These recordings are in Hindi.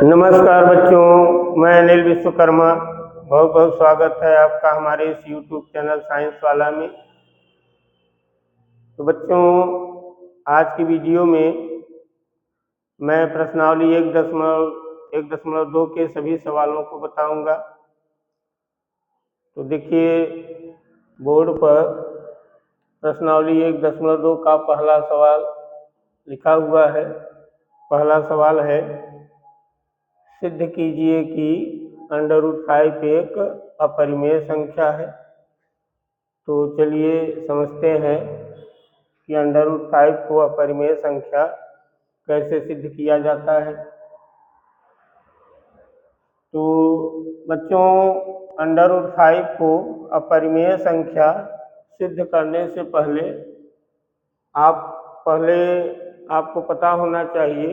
नमस्कार बच्चों, मैं अनिल विश्वकर्मा। बहुत बहुत स्वागत है आपका हमारे इस YouTube चैनल साइंस वाला में। तो बच्चों, आज की वीडियो में मैं प्रश्नावली 1.1.2 के सभी सवालों को बताऊंगा। तो देखिए, बोर्ड पर प्रश्नावली 1.2 का पहला सवाल लिखा हुआ है। पहला सवाल है, सिद्ध कीजिए कि √5 एक अपरिमेय संख्या है। तो चलिए समझते हैं कि √5 को अपरिमेय संख्या कैसे सिद्ध किया जाता है। तो बच्चों, √5 को अपरिमेय संख्या सिद्ध करने से पहले आपको पता होना चाहिए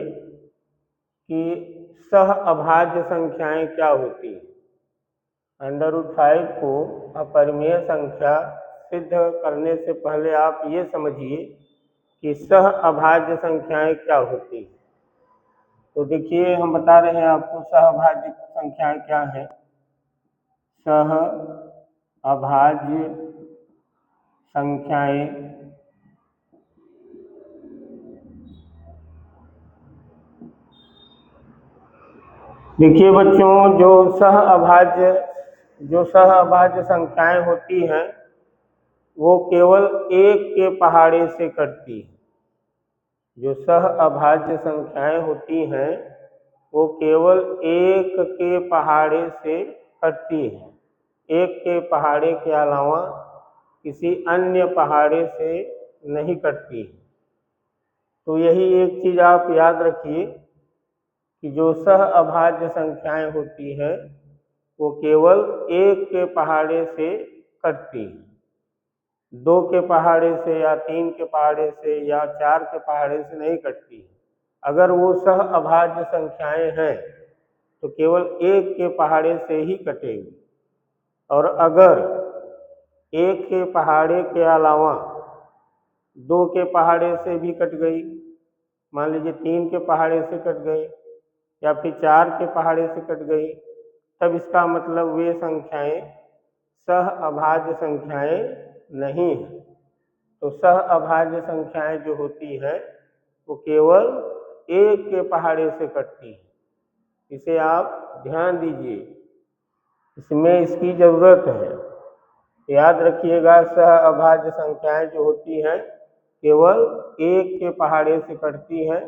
कि सह अभाज्य संख्याएं क्या होती हैं। √5 को अपरिमेय संख्या सिद्ध करने से पहले आप ये समझिए कि सह अभाज्य संख्याएं क्या होती हैं। तो देखिए, हम बता रहे हैं आपको सह अभाज्य संख्याएं क्या हैं। सह अभाज्य संख्याएं देखिए बच्चों, जो सह अभाज्य संख्याएं होती हैं वो केवल एक के पहाड़े से कटती है। जो सह अभाज्य संख्याएं होती हैं वो केवल एक के पहाड़े से कटती है। एक के पहाड़े के अलावा किसी अन्य पहाड़े से नहीं कटती है। तो यही एक चीज आप याद रखिए कि जो सह अभाज्य संख्याएं होती हैं वो केवल एक के पहाड़े से कटती है। 2 के पहाड़े से या 3 के पहाड़े से या 4 के पहाड़े से नहीं कटती है। अगर वो सह अभाज्य संख्याएं हैं तो केवल एक के पहाड़े से ही कटेगी। और अगर एक के पहाड़े के अलावा 2 के पहाड़े से भी कट गई, मान लीजिए 3 के पहाड़े से कट गई या फिर 4 के पहाड़े से कट गई, तब इसका मतलब वे संख्याएं सह अभाज्य संख्याएं नहीं है। तो सह अभाज्य संख्याएं जो होती है वो केवल एक के पहाड़े से कटती है। इसे आप ध्यान दीजिए, इसमें इसकी जरूरत है। याद रखिएगा, सह अभाज्य संख्याएं जो होती हैं केवल एक के पहाड़े से कटती हैं।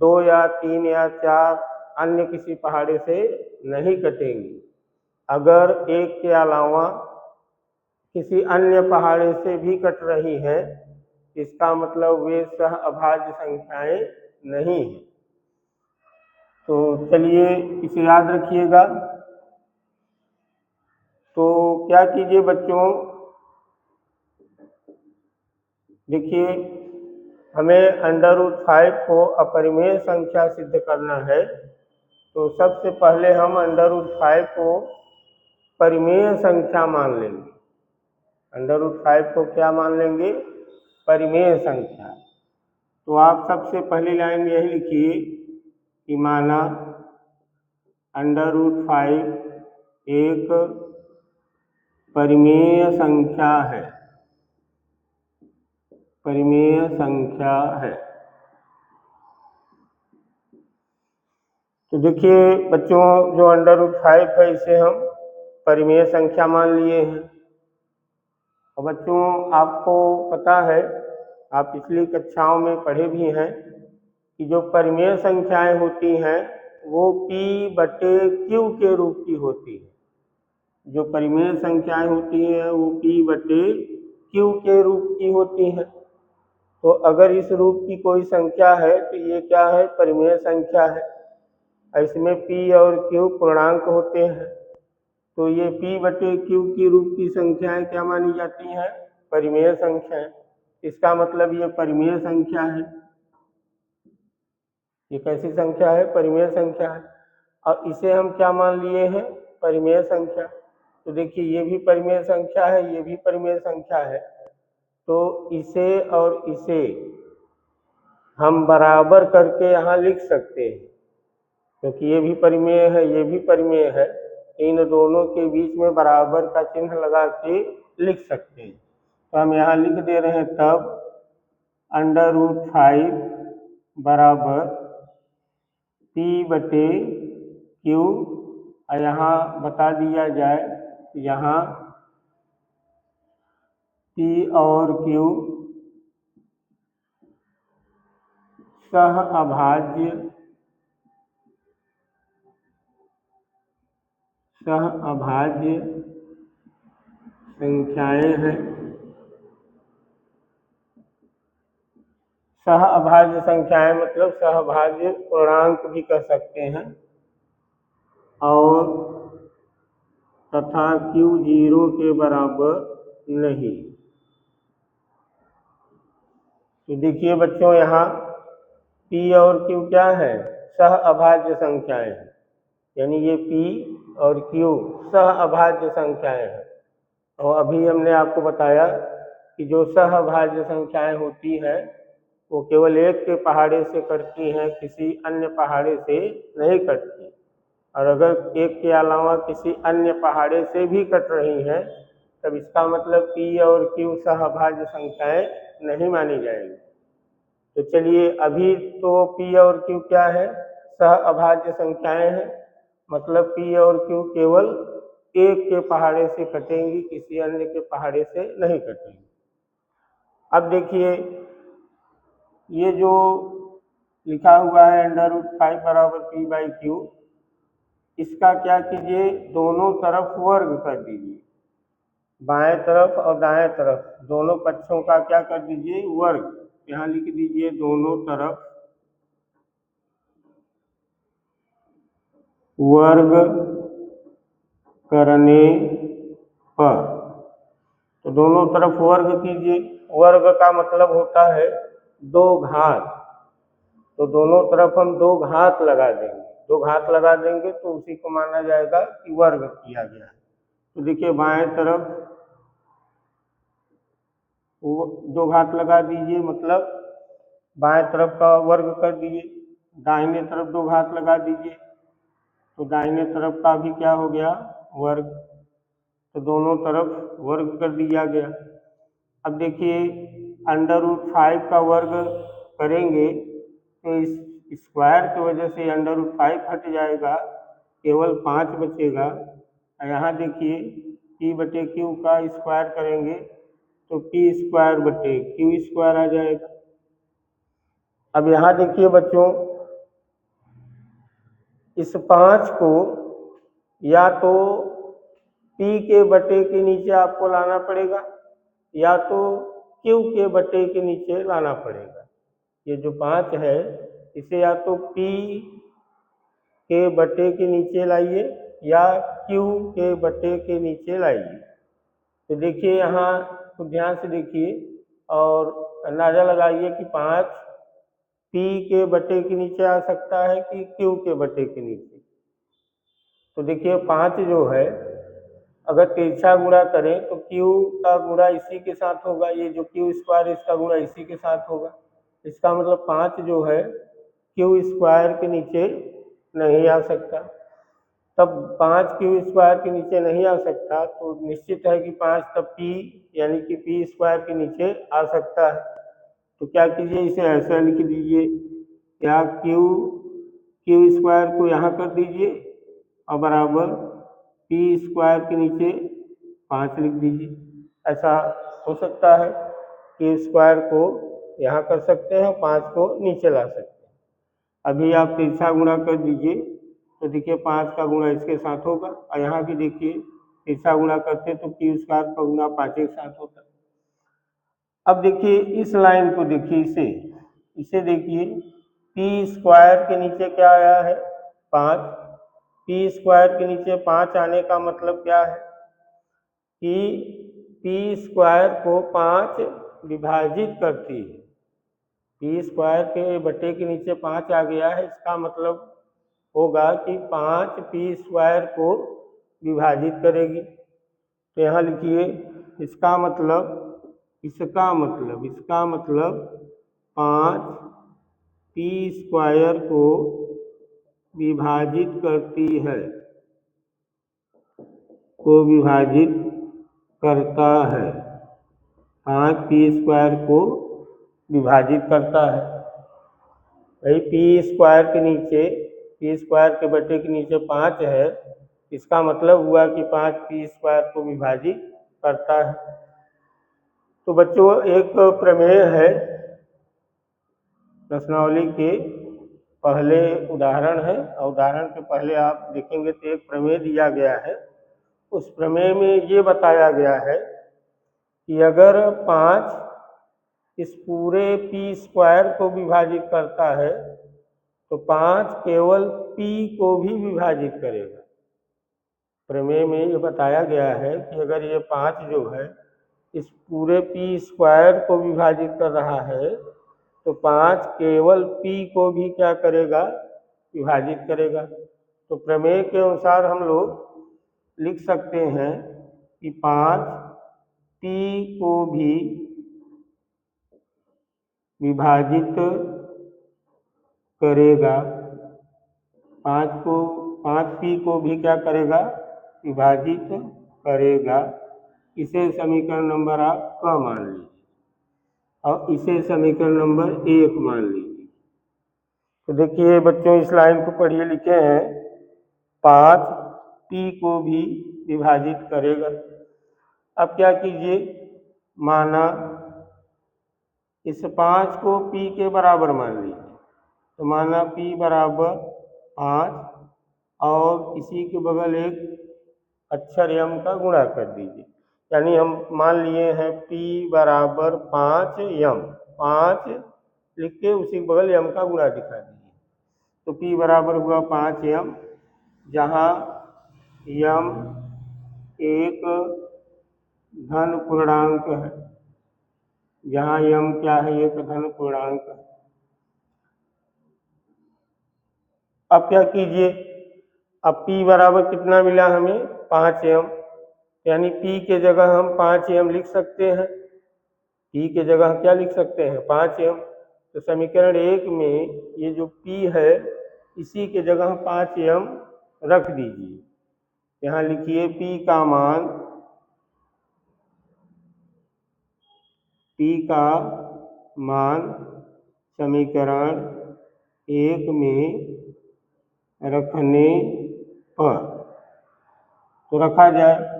2 या 3 या 4 अन्य किसी पहाड़े से नहीं कटेंगी। अगर एक के अलावा किसी अन्य पहाड़े से भी कट रही है, इसका मतलब वे सह अभाज्य संख्याएं नहीं है। तो चलिए इसे याद रखिएगा। तो क्या कीजिए बच्चों, देखिए, हमें √5 को अपरिमेय संख्या सिद्ध करना है। तो सबसे पहले हम √5 को परिमेय संख्या मान लेंगे। √5 को क्या मान लेंगे? परिमेय संख्या। तो आप सबसे पहली लाइन में यही लिखिए कि माना √5 एक परिमेय संख्या है। परिमेय संख्या है। तो देखिए बच्चों, जो √5 है इसे हम परिमेय संख्या मान लिए हैं। और बच्चों, आपको पता है, आप पिछली कक्षाओं में पढ़े भी हैं कि जो परिमेय संख्याएं होती हैं वो P/Q के रूप की होती है। जो परिमेय संख्याएं होती हैं वो P/Q के रूप की होती हैं। तो अगर इस रूप की कोई संख्या है तो ये क्या है? परिमेय संख्या है। इसमें P और Q पूर्णांक होते हैं। तो ये P/Q की रूप की संख्याएं क्या मानी जाती हैं? परिमेय संख्याएं। इसका मतलब ये परिमेय संख्या है। ये कैसी संख्या है? परिमेय संख्या है। और इसे हम क्या मान लिए हैं? परिमेय संख्या। तो देखिए, ये भी परिमेय संख्या है, ये भी परिमेय संख्या है। तो इसे और इसे हम बराबर करके यहाँ लिख सकते हैं। क्योंकि ये भी परिमेय है, ये भी परिमेय है, इन दोनों के बीच में बराबर का चिन्ह लगा के लिख सकते हैं। तो हम यहाँ लिख दे रहे हैं तब √5 बराबर P/Q, और यहाँ बता दिया जाए, यहाँ P और Q सह अभाज्य संख्याएं हैं। सह अभाज्य संख्याएं मतलब सहभाज्य पूर्णांक भी कह सकते हैं, और तथा Q 0 के बराबर नहीं। तो देखिए बच्चों, यहाँ P और Q क्या है? सह अभाज्य संख्याएं हैं, यानी ये P और Q सह अभाज्य संख्याएं हैं। और अभी हमने आपको बताया कि जो सह अभाज्य संख्याएं होती हैं वो केवल एक के पहाड़े से कटती हैं, किसी अन्य पहाड़े से नहीं कटती। और अगर एक के अलावा किसी अन्य पहाड़े से भी कट रही हैं तब इसका मतलब P और Q सह अभाज्य संख्याएं नहीं मानी जाएंगी। तो चलिए, अभी तो P और Q क्या है? सह अभाज्य संख्याएं हैं, मतलब P और Q केवल एक के पहाड़े से कटेंगी, किसी अन्य के पहाड़े से नहीं कटेंगी। अब देखिए, ये जो लिखा हुआ है √5 बराबर P/Q, इसका क्या कीजिए, दोनों तरफ वर्ग कर दीजिए। बाएं तरफ और दाएं तरफ दोनों पक्षों का क्या कर दीजिए, वर्ग। यहाँ लिख दीजिए दोनों तरफ वर्ग करने पर। तो दोनों तरफ वर्ग कीजिए। वर्ग का मतलब होता है दो घात, तो दोनों तरफ हम दो घात लगा देंगे। दो घात लगा देंगे तो उसी को माना जाएगा कि वर्ग किया गया है। तो देखिए, बाएं तरफ दो घात लगा दीजिए, मतलब बाएं तरफ का वर्ग कर दीजिए। दाहिने तरफ दो घात लगा दीजिए, तो दाहिने तरफ का भी क्या हो गया, वर्ग। तो दोनों तरफ वर्ग कर दिया गया। अब देखिए, √5 का वर्ग करेंगे तो इस स्क्वायर की वजह से √5 हट जाएगा, केवल 5 बचेगा। यहाँ देखिए, P/Q का स्क्वायर करेंगे तो P²/Q² आ जाएगा। अब यहाँ देखिए बच्चों, इस 5 को या तो P के बटे के नीचे आपको लाना पड़ेगा, या तो Q के बटे के नीचे लाना पड़ेगा। ये जो 5 है इसे या तो P के बटे के नीचे लाइए या Q के बटे के नीचे लाइए। तो देखिए, यहाँ तो ध्यान से देखिए और अंदाजा लगाइए कि 5 P के बटे के नीचे आ सकता है कि Q के बटे के नीचे। तो देखिए, 5 जो है अगर तिरछा गुणा करें तो Q का गुणा इसी के साथ होगा, ये जो Q² इसका गुणा इसी के साथ होगा। इसका मतलब 5 जो है Q² के नीचे नहीं आ सकता। तब 5 Q² के नीचे नहीं आ सकता तो निश्चित है कि 5 तब P यानी कि P² के नीचे आ सकता है। तो क्या कीजिए, इसे ऐसा लिख दीजिए, या Q² को यहाँ कर दीजिए और बराबर P² के नीचे 5 लिख दीजिए। ऐसा हो सकता है। Q² को यहाँ कर सकते हैं, 5 को नीचे ला सकते हैं। अभी आप तिरछा गुणा कर दीजिए तो देखिए 5 का गुणा इसके साथ होगा, और यहाँ भी देखिए तिरछा गुणा करते तो Q² का गुणा 5 के साथ होता। अब देखिए इस लाइन को देखिए, इसे देखिए, P² के नीचे क्या आया है, 5। P² के नीचे 5 आने का मतलब क्या है कि P² को 5 विभाजित करती है। P² के बटे के नीचे 5 आ गया है, इसका मतलब होगा कि 5 P² को विभाजित करेगी। तो यहाँ लिखिए, इसका मतलब 5 P² को विभाजित करती है, को विभाजित करता है। 5p² को विभाजित करता है। भाई p² के नीचे, p² के बटे के नीचे 5 है, इसका मतलब हुआ कि 5p² को विभाजित करता है। तो बच्चों एक प्रमेय है, प्रश्नावली के पहले उदाहरण है, और उदाहरण के पहले आप देखेंगे तो एक प्रमेय दिया गया है। उस प्रमेय में ये बताया गया है कि अगर 5 इस पूरे p² को विभाजित करता है तो 5 केवल p को भी विभाजित करेगा। प्रमेय में ये बताया गया है कि अगर ये 5 जो है इस पूरे p² को विभाजित कर रहा है तो 5 केवल p को भी क्या करेगा, विभाजित करेगा। तो प्रमेय के अनुसार हम लोग लिख सकते हैं कि 5 p को भी विभाजित करेगा, 5p को भी क्या करेगा, विभाजित करेगा। इसे समीकरण नंबर आप क मान लीजिए और इसे समीकरण नंबर 1 मान लीजिए। तो देखिए बच्चों इस लाइन को पढ़िए, लिखे हैं 5p को भी विभाजित करेगा। अब क्या कीजिए, माना इस 5 को p के बराबर मान लीजिए, तो माना p बराबर 5 और इसी के बगल एक अक्षर m का गुणा कर दीजिए। यानी हम मान लिए हैं p बराबर 5m, 5 लिख के उसी के बगल m का गुणा दिखा दीजिए। तो p बराबर हुआ 5m, जहाँ m एक धन पूर्णांक है, जहाँ m क्या है, एक धन पूर्णांक है। अब क्या कीजिए, अब p बराबर कितना मिला हमें, 5m, यानी p के जगह हम 5m लिख सकते हैं। p के जगह क्या लिख सकते हैं, 5m। तो समीकरण 1 में ये जो p है इसी के जगह 5m रख दीजिए। यहाँ लिखिए p का मान समीकरण 1 में रखने पर, तो रखा जाए।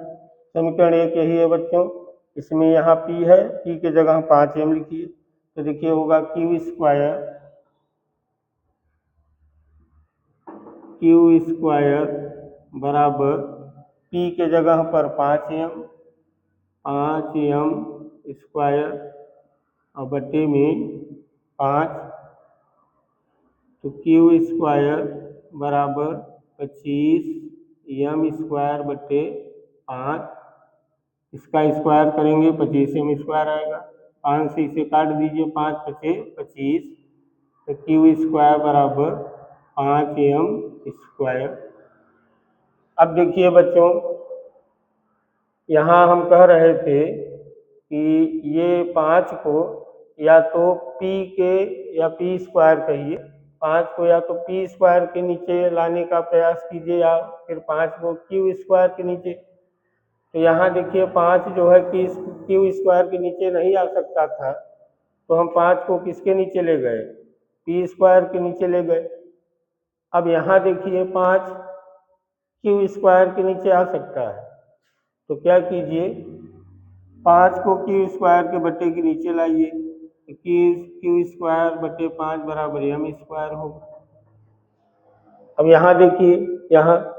समीकरण 1 यही है बच्चों, इसमें यहाँ p है, p के जगह 5m लिखिए। तो देखिए होगा q² बराबर p के जगह पर 5m स्क्वायर और बटे में 5, तो q² बराबर 25m² बटे 5, इसका स्क्वायर करेंगे 25m² आएगा। 5 से इसे काट दीजिए, 5 × 5 = 25, तो q² बराबर 5m²। अब देखिए बच्चों, यहाँ हम कह रहे थे कि ये 5 को या तो p के या p² कहिए, 5 को या तो p² के नीचे लाने का प्रयास कीजिए या फिर 5 को q² के नीचे। तो यहाँ देखिए 5 जो है q² के नीचे नहीं आ सकता था, तो हम 5 को किसके नीचे ले गए, p² के नीचे ले गए। अब यहाँ देखिए 5 q² के नीचे आ सकता है, तो क्या कीजिए, 5 को q² के बटे के नीचे लाइए, तो q² बटे 5 बराबर m² होगा। अब यहाँ देखिए, यहाँ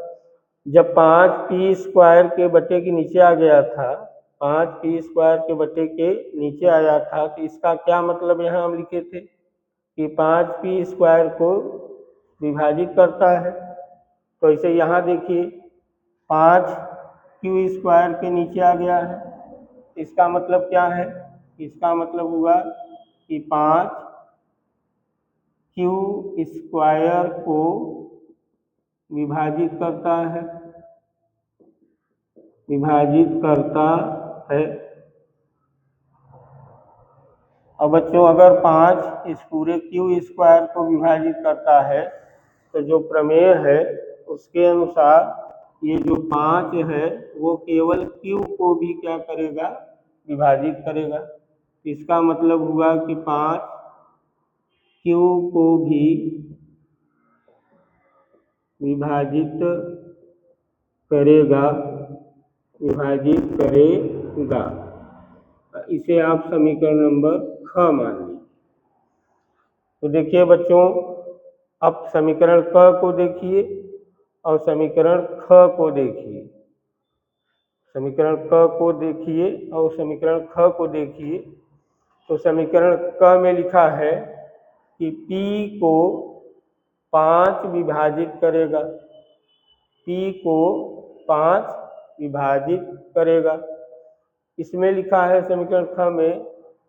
जब 5 p² के बटे के नीचे आ गया था, 5 p² के बटे के नीचे आया था, तो इसका क्या मतलब यहाँ हम लिखे थे कि 5 p² को विभाजित करता है। तो इसे यहाँ देखिए 5 q² के नीचे आ गया है, इसका मतलब क्या है, इसका मतलब हुआ कि 5 q² को विभाजित करता है, और बच्चों अगर 5 इस पूरे q² को विभाजित करता है तो जो प्रमेय है उसके अनुसार ये जो 5 है वो केवल Q को भी क्या करेगा, विभाजित करेगा। इसका मतलब हुआ कि 5 Q को भी विभाजित करेगा, विभाजित करेगा। इसे आप समीकरण नंबर ख मान लीजिए। तो देखिए बच्चों, अब समीकरण क को देखिए और समीकरण ख को देखिए। समीकरण क को देखिए और समीकरण ख को देखिए। तो समीकरण क में लिखा है कि P को 5 विभाजित करेगा, P को 5 विभाजित करेगा। इसमें लिखा है समीकरण ख में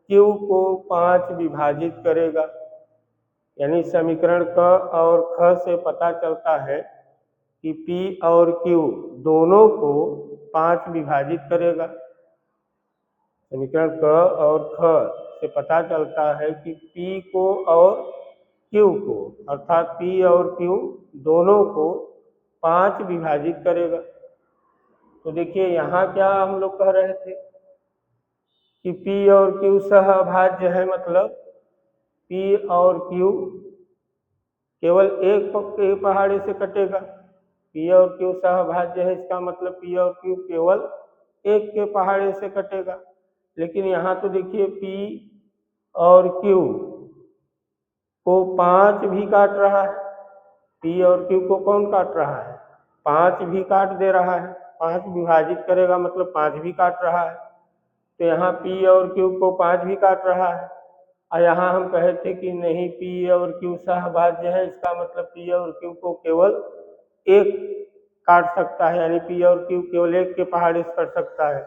Q को 5 विभाजित करेगा। यानी समीकरण क और ख से पता चलता है कि P और Q दोनों को 5 विभाजित करेगा। समीकरण क और ख से पता चलता है कि P को और Q को, अर्थात P और Q दोनों को 5 विभाजित करेगा। तो देखिए यहाँ क्या हम लोग कह रहे थे कि P और Q सहअभाज्य है, मतलब P और Q केवल एक के पहाड़े से कटेगा। P और Q सहअभाज्य है, इसका मतलब P और Q केवल एक के पहाड़े से कटेगा। लेकिन यहाँ तो देखिए P और Q को 5 भी काट रहा है। P और Q को कौन काट रहा है? 5 भी काट दे रहा है। 5 विभाजित करेगा मतलब 5 भी काट रहा है। तो यहाँ P और Q को 5 भी काट रहा है। और यहाँ हम कहे थे कि नहीं, P और Q सहअभाज्य है, इसका मतलब P और Q को केवल एक काट सकता है, यानी P और Q केवल एक के पहाड़े से कट सकता है।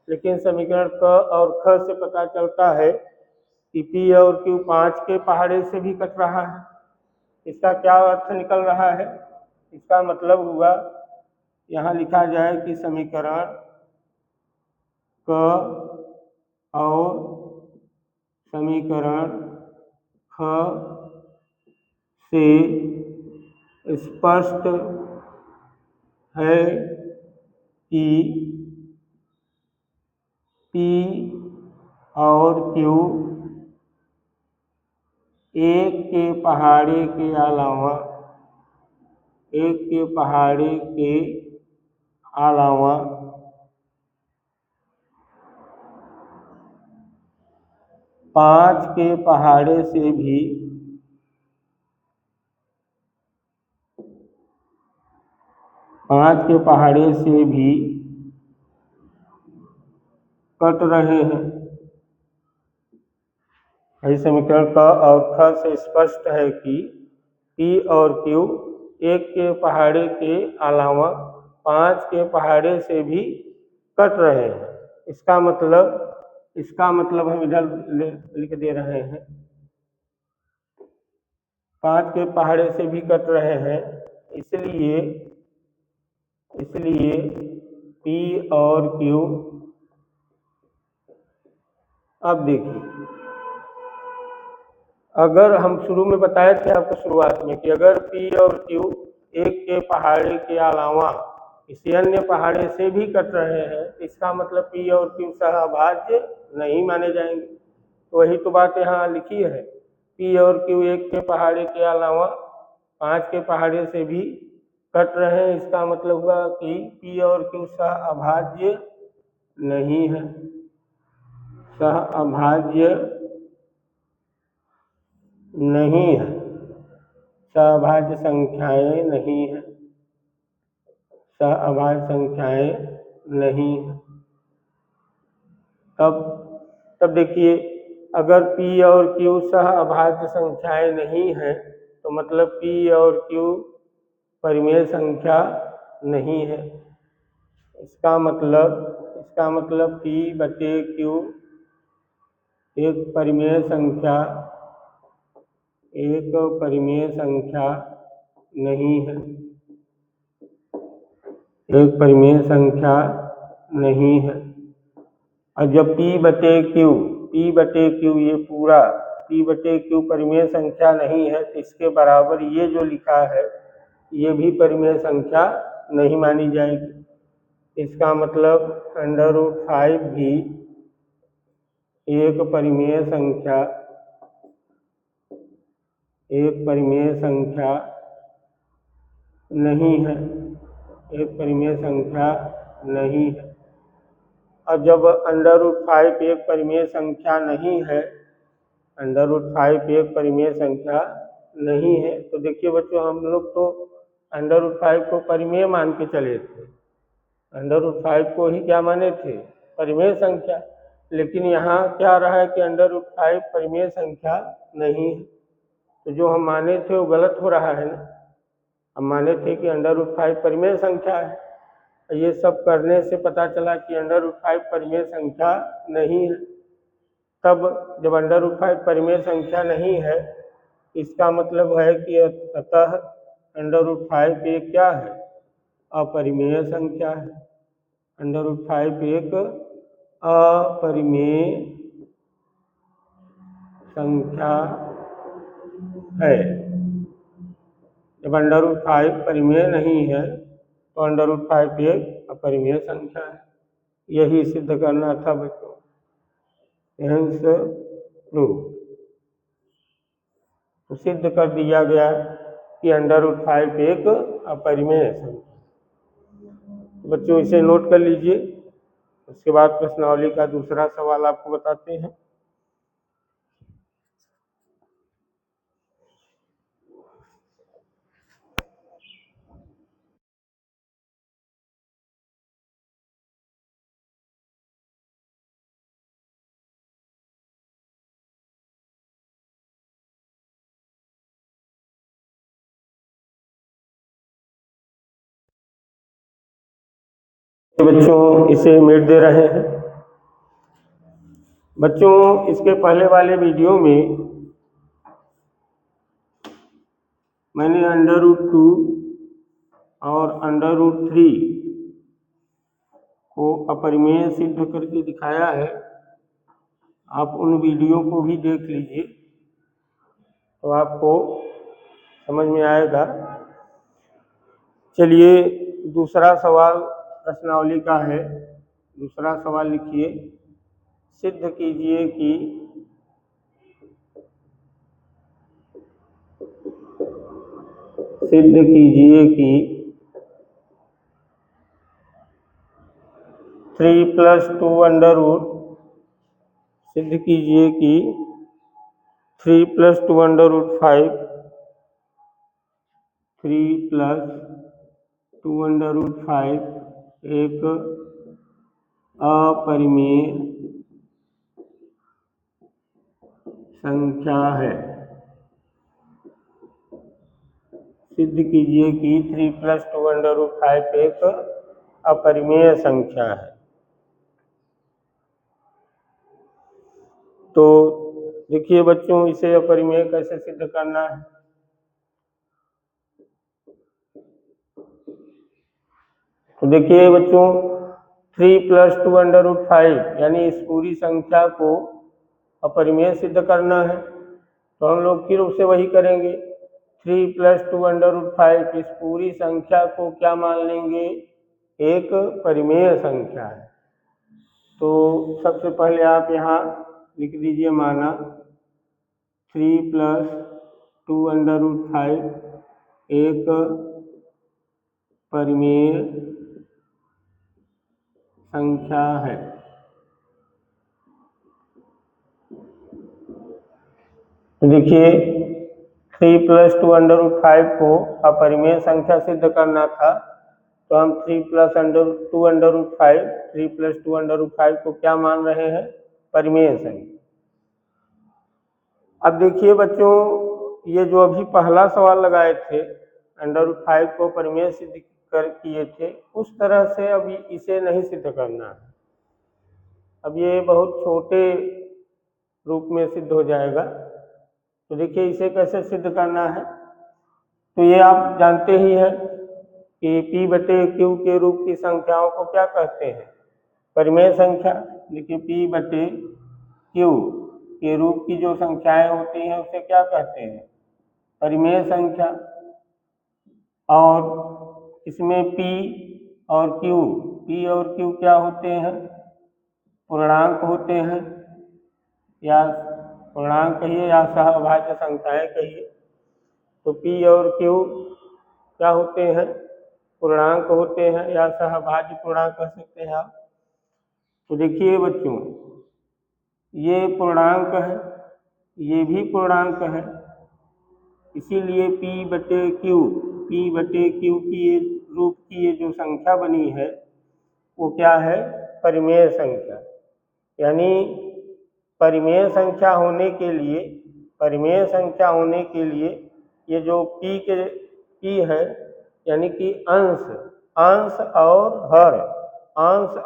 लेकिन समीकरण क और ख से पता चलता है कि P और Q 5 के पहाड़े से भी कट रहा है। इसका क्या अर्थ निकल रहा है? इसका मतलब हुआ, यहाँ लिखा जाए कि समीकरण क और समीकरण ख से स्पष्ट है कि P और Q एक के पहाड़े के अलावा, एक के पहाड़े के अलावा 5 के पहाड़े से भी कट रहे हैं। यही समीकरण क और ख से स्पष्ट है कि P और Q एक के पहाड़े के अलावा 5 के पहाड़े से भी कट रहे हैं। इसका मतलब हम इधर लिख दे रहे हैं, 5 के पहाड़े से भी कट रहे हैं। इसलिए P और Q, अब देखिए, अगर हम शुरू में बताए थे आपको शुरुआत में कि अगर P और Q एक के पहाड़े के अलावा किसी अन्य पहाड़े से भी कट रहे हैं, इसका मतलब P और Q सहअभाज्य नहीं माने जाएंगे। तो वही तो बात यहाँ लिखी है, P और Q एक के पहाड़े के अलावा 5 के पहाड़े से भी कट रहे हैं। इसका मतलब हुआ कि P और Q सहअभाज्य नहीं है, सहअभाज्य नहीं है, सहअभाज्य संख्याएं नहीं है, सहअभाज्य संख्याएं नहीं है। तब देखिए, अगर P और Q सहअभाज्य संख्याएं नहीं है तो मतलब P और Q परिमेय संख्या नहीं है। इसका मतलब P बटे Q एक परिमेय संख्या नहीं है, एक परिमेय संख्या नहीं है। और जब P बटे Q ये पूरा P बटे Q परिमेय संख्या नहीं है, तो इसके बराबर ये जो लिखा है ये भी परिमेय संख्या नहीं मानी जाएगी। इसका मतलब √5 भी एक परिमेय संख्या नहीं है, एक परिमेय संख्या नहीं है। अब जब √5 एक परिमेय संख्या नहीं है, √5 एक परिमेय संख्या नहीं है, तो देखिए बच्चों हम लोग तो √5 को परिमेय मान के चले थे, √5 को ही क्या माने थे, परिमेय संख्या। लेकिन यहाँ क्या रहा है कि √5 परिमेय संख्या नहीं है, तो जो हम माने थे वो गलत हो रहा है ना। हम माने थे कि √5 परिमेय संख्या है, ये सब करने से पता चला कि √5 परिमेय संख्या नहीं है। तब जब √5 परिमेय संख्या नहीं है, इसका मतलब है कि अतः √5 एक क्या है, अपरिमेय संख्या है। √5 एक अपरिमेय संख्या है। जब √5 परिमेय नहीं है तो √5 एक अपरिमेय संख्या है। यही सिद्ध करना था बच्चों। हेंस प्रूफ, तो सिद्ध कर दिया गया कि √5 एक अपरिमेय संख्या। बच्चों इसे नोट कर लीजिए। उसके बाद प्रश्नावली का दूसरा सवाल आपको बताते हैं। बच्चों इसे मिट दे रहे हैं। बच्चों इसके पहले वाले वीडियो में मैंने √2 और √3 को अपरिमेय सिद्ध करके दिखाया है। आप उन वीडियो को भी देख लीजिए तो आपको समझ में आएगा। चलिए दूसरा सवाल प्रश्नावली का है। दूसरा सवाल लिखिए, सिद्ध कीजिए कि सिद्ध कीजिए कि 3 + 2 अंडर रूट सिद्ध कीजिए कि 3 + 2 √5 3 + 2 √5 एक अपरिमेय संख्या है। सिद्ध कीजिए कि 3 + 2 √5 एक अपरिमेय संख्या है। तो देखिए बच्चों इसे अपरिमेय कैसे सिद्ध करना है। तो देखिए बच्चों 3 + 2 √5 यानी इस पूरी संख्या को अपरिमेय सिद्ध करना है, तो हम लोग फिर उसे वही करेंगे। 3 + 2 √5 इस पूरी संख्या को क्या मान लेंगे, एक परिमेय संख्या है। तो सबसे पहले आप यहाँ लिख दीजिए माना 3 + 2 √5 एक परिमेय संख्या है। देखिए 3 + 2 √5 को अपरिमेय संख्या सिद्ध करना था, तो हम 3 + 2 √5 3 + 2 √5 को क्या मान रहे हैं, परिमेय संख्या। अब देखिए बच्चों ये जो अभी पहला सवाल लगाए थे √5 को परिमेय सिद्ध कर किए थे, उस तरह से अभी इसे नहीं सिद्ध करना है। अब ये बहुत छोटे रूप में सिद्ध हो जाएगा। तो देखिए इसे कैसे सिद्ध करना है, तो ये आप जानते ही हैं कि P/Q के रूप की संख्याओं को क्या कहते हैं, परिमेय संख्या। देखिए P/Q के रूप की जो संख्याएं होती हैं उसे क्या कहते हैं, परिमेय संख्या। और इसमें P और Q क्या होते हैं? पूर्णांक होते हैं, या पूर्णांक कहिए या सहअभाज्य संख्याएं कहिए। तो P और Q क्या होते हैं? पूर्णांक होते हैं, या सहअभाज्य पूर्णांक कह सकते हैं आप। तो देखिए बच्चों, ये पूर्णांक है, ये भी पूर्णांक है, इसीलिए P/Q की ये रूप की ये जो संख्या बनी है वो क्या है? परिमेय संख्या। यानी परिमेय संख्या होने के लिए ये जो P है, यानी कि अंश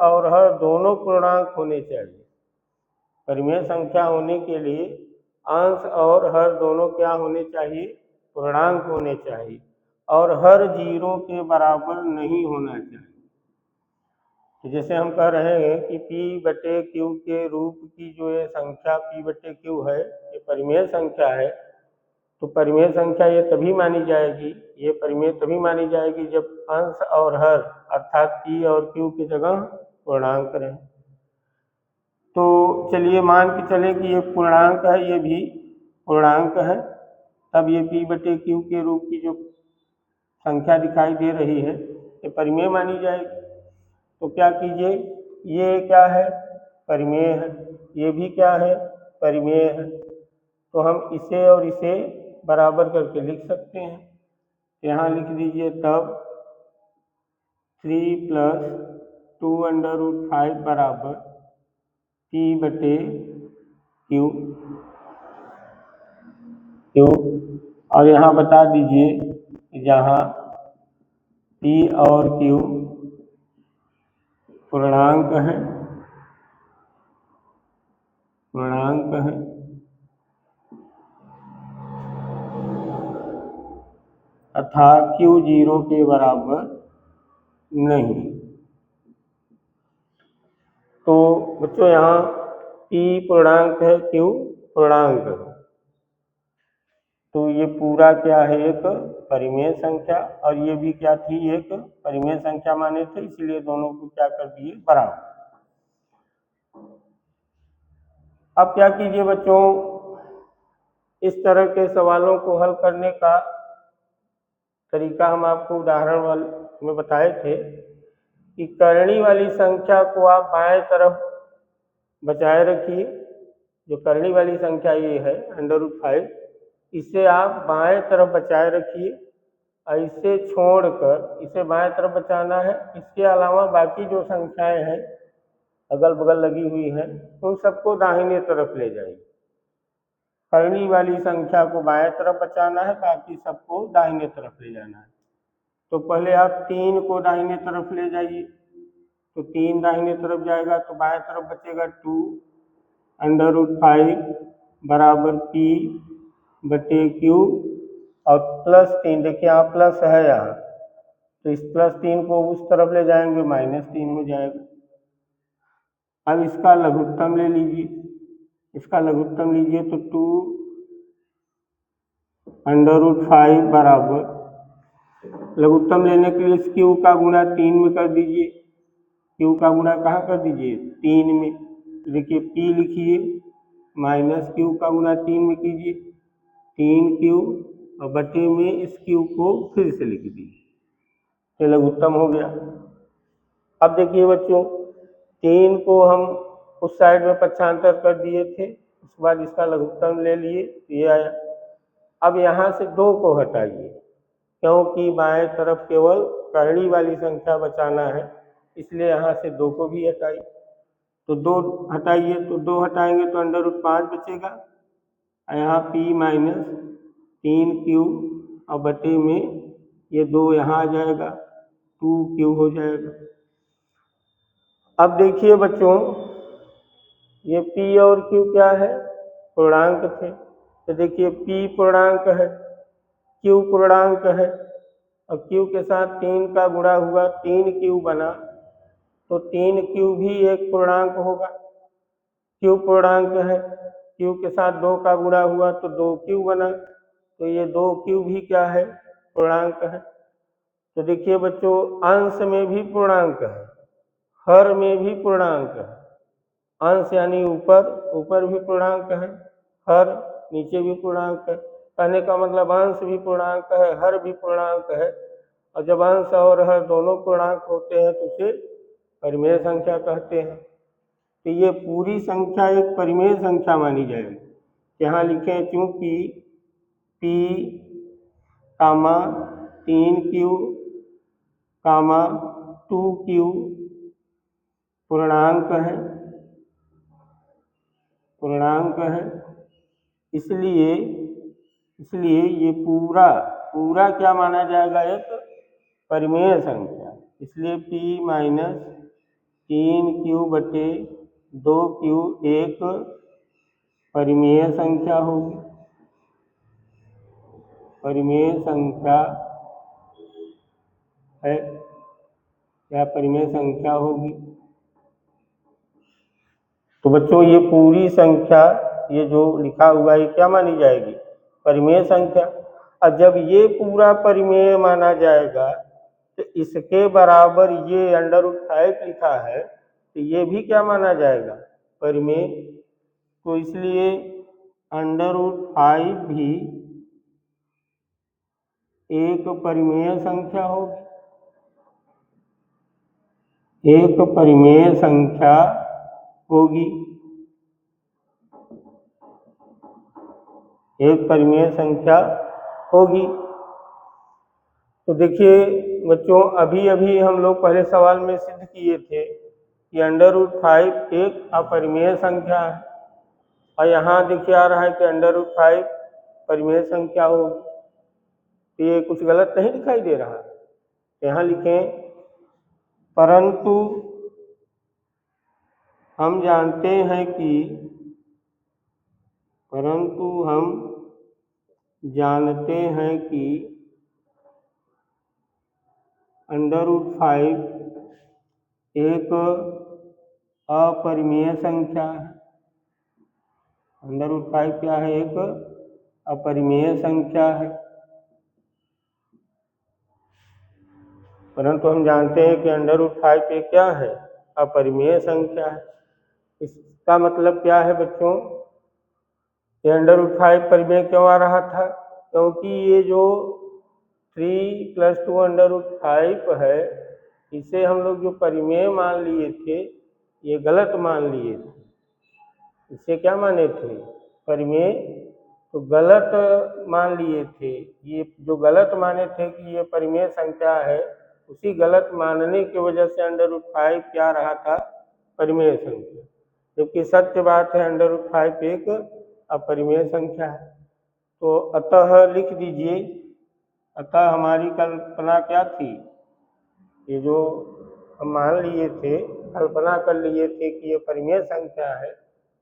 और हर दोनों पूर्णांक होने चाहिए। परिमेय संख्या होने के लिए अंश और हर दोनों क्या होने चाहिए? पूर्णांक होने चाहिए, और हर 0 के बराबर नहीं होना चाहिए। तो जैसे हम कह रहे हैं कि P/Q के रूप की जो ये संख्या P/Q है, ये परिमेय संख्या है। तो परिमेय संख्या ये तभी मानी जाएगी जब अंश और हर अर्थात P और Q की जगह पूर्णांक रहे। तो चलिए मान के चले कि ये पूर्णांक है, ये भी पूर्णांक है, तब ये P/Q के रूप की जो संख्या दिखाई दे रही है ये परिमेय मानी जाएगी। तो क्या कीजिए, ये क्या है? परिमेय है, ये भी क्या है? परिमेय है। तो हम इसे और इसे बराबर करके लिख सकते हैं। यहाँ लिख दीजिए तब 3 + 2√5 बराबर P/Q। और यहाँ बता दीजिए जहाँ P और Q पूर्णांक है, अर्थात Q 0 के बराबर नहीं। तो बच्चों यहाँ P पूर्णांक है, Q पूर्णांक है, तो ये पूरा क्या है? एक परिमेय संख्या, और ये भी क्या थी? एक परिमेय संख्या माने थे, इसलिए दोनों को क्या कर दिए? बराबर। अब क्या कीजिए बच्चों, इस तरह के सवालों को हल करने का तरीका हम आपको उदाहरण में बताए थे कि करनी वाली संख्या को आप बाएं तरफ बचाए रखिए। जो करनी वाली संख्या ये है √5, इसे आप बाएं तरफ बचाए रखिए, और इसे छोड़कर इसे बाएं तरफ बचाना है। इसके अलावा बाकी जो संख्याएं हैं अगल बगल लगी हुई हैं उन सबको दाहिने तरफ ले जाइए। करनी वाली संख्या को बाएं तरफ बचाना है, बाकी सबको दाहिने तरफ ले जाना है। तो पहले आप 3 को दाहिने तरफ ले जाइए, तो 3 दाहिने तरफ जाएगा तो बाएं तरफ बचेगा 2√5 बराबर P/Q और +3। देखिए यहाँ प्लस है यहाँ, तो इस +3 को उस तरफ ले जाएंगे, -3 हो जाएगा। अब इसका लघुत्तम ले लीजिए, तो 2√5 बराबर, लघुत्तम लेने के लिए इस Q का गुणा 3 में कर दीजिए। Q का गुणा कहाँ कर दीजिए? 3 में। देखिए P लिखिए, -Q का गुणा 3 में कीजिए, 3Q और बटे में इस Q को फिर से लिख दीजिए, तो लघुत्तम हो गया। अब देखिए बच्चों, 3 को हम उस साइड में पक्षांतर कर दिए थे, उसके बाद इसका लघुत्तम ले लिए, ये आया। अब यहाँ से 2 को हटाइए, क्योंकि बाएं तरफ केवल करनी वाली संख्या बचाना है, इसलिए यहाँ से 2 को भी हटाइए। तो 2 हटाइए, तो 2 हटाएंगे तो √5 बचेगा, यहाँ P-3Q और बटे में ये 2 यहाँ आ जाएगा, 2Q हो जाएगा। अब देखिए बच्चों, ये P और Q क्या है? पूर्णांक थे। तो देखिए P पूर्णांक है, Q पूर्णांक है, और Q के साथ 3 का गुणा हुआ, 3Q बना, तो 3Q भी एक पूर्णांक होगा। Q पूर्णांक है, Q के साथ 2 का गुणा हुआ तो 2Q बना, तो ये 2Q भी क्या है? पूर्णांक है। तो देखिए बच्चों, अंश में भी पूर्णांक है, हर में भी पूर्णांक है। अंश यानी ऊपर, ऊपर भी पूर्णांक है, हर नीचे भी पूर्णांक है। कहने का मतलब अंश भी पूर्णांक है, हर भी पूर्णांक है। और जब अंश और हर दोनों पूर्णांक होते हैं तो उसे परिमेय संख्या कहते हैं। तो ये पूरी संख्या एक परिमेय संख्या मानी जाएगी। यहाँ लिखें चूंकि P, 3Q, 2Q पूर्णांक है, पूर्णांक है, इसलिए ये पूरा क्या माना जाएगा, एक परिमेय संख्या। इसलिए P माइनस 3Q बटे 2Q एक परिमेय संख्या होगी, परिमेय संख्या है, या परिमेय संख्या होगी। तो बच्चों ये पूरी संख्या, ये जो लिखा हुआ है, क्या मानी जाएगी, परिमेय संख्या। और जब ये पूरा परिमेय माना जाएगा तो इसके बराबर ये √5 लिखा है, तो ये भी क्या माना जाएगा, परिमेय। तो इसलिए √5 भी एक परिमेय संख्या होगी, एक परिमेय संख्या होगी, एक परिमेय संख्या होगी। तो देखिए बच्चों, अभी अभी हम लोग पहले सवाल में सिद्ध किए थे कि √5 एक अपरिमेय संख्या है, और यहाँ देखिए आ रहा है कि √5 परिमेय संख्या होगी। तो ये कुछ गलत नहीं दिखाई दे रहा। यहाँ लिखें परंतु हम जानते हैं कि √5 एक अपरिमेय संख्या है। √5 क्या है, एक अपरिमेय संख्या है। परंतु हम जानते हैं कि √5 एक क्या है, अपरिमेय संख्या है। इसका मतलब क्या है बच्चों, ये √5 परिमेय क्यों आ रहा था, क्योंकि ये जो 3 + 2 √5 है, इसे हम लोग जो परिमेय मान लिए थे, ये गलत मान लिए थे। इसे क्या माने थे, परिमेय, तो गलत मान लिए थे। ये जो गलत माने थे कि ये परिमेय संख्या है, उसी गलत मानने की वजह से √5 क्या रहा था, परिमेय संख्या। जबकि सत्य बात है √5 एक अपरिमेय संख्या है। तो अतः लिख दीजिए, अतः हमारी कल्पना क्या थी, ये जो हम मान लिए थे, कल्पना कर लिए थे कि ये परिमेय संख्या है,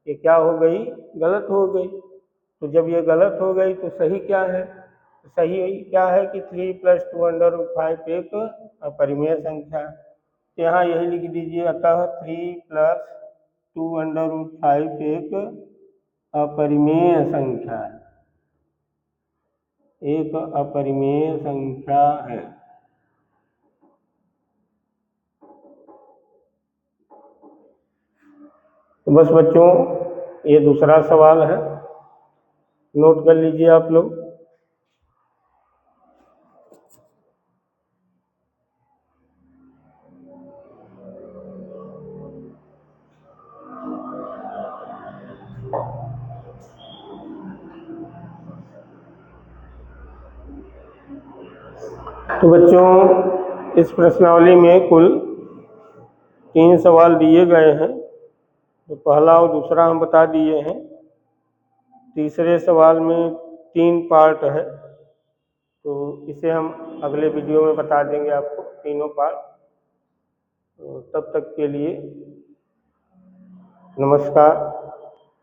ये क्या हो गई, गलत हो गई। तो जब ये गलत हो गई तो सही क्या है, सही क्या है कि 3 + 2 √5 एक अपरिमेय संख्या है। तो यहाँ यही लिख दीजिए, अतः 3 + 2 √5 एक अपरिमेय संख्या है, एक अपरिमेय संख्या है। तो बस बच्चों, ये दूसरा सवाल है, नोट कर लीजिए आप लोग। तो बच्चों, इस प्रश्नावली में कुल 3 सवाल दिए गए हैं। तो पहला और दूसरा हम बता दिए हैं। तीसरे सवाल में 3 पार्ट है, तो इसे हम अगले वीडियो में बता देंगे आपको, तीनों पार्ट। तो तब तक के लिए नमस्कार।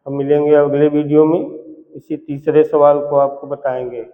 हम मिलेंगे अगले वीडियो में, इसी तीसरे सवाल को आपको बताएंगे।